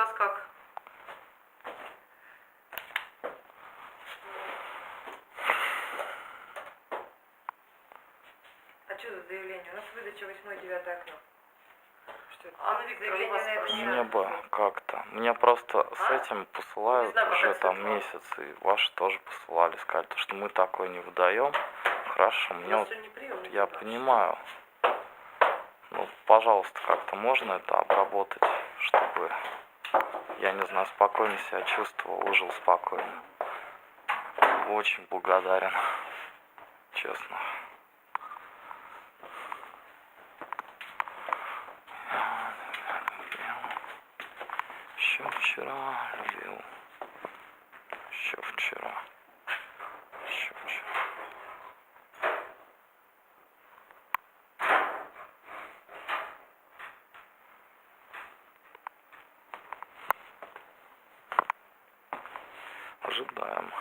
вас как? А что за заявление? У нас выдача 8-9 окно. Что это? Анна Викторовна, у вас спрашивает. Мне бы как-то. Мне просто с этим посылают знаю, уже как там сказала. месяц, и ваши тоже посылали, сказали, что мы такое не выдаем. Хорошо, У мне нас вот, сегодня прием. я понимаю. Ну, пожалуйста, как-то можно это обработать, чтобы, я не знаю, спокойно себя чувствовал, жил спокойно. Очень благодарен, честно. Еще вчера любил. Еще вчера. Еще вчера. Ожидаем.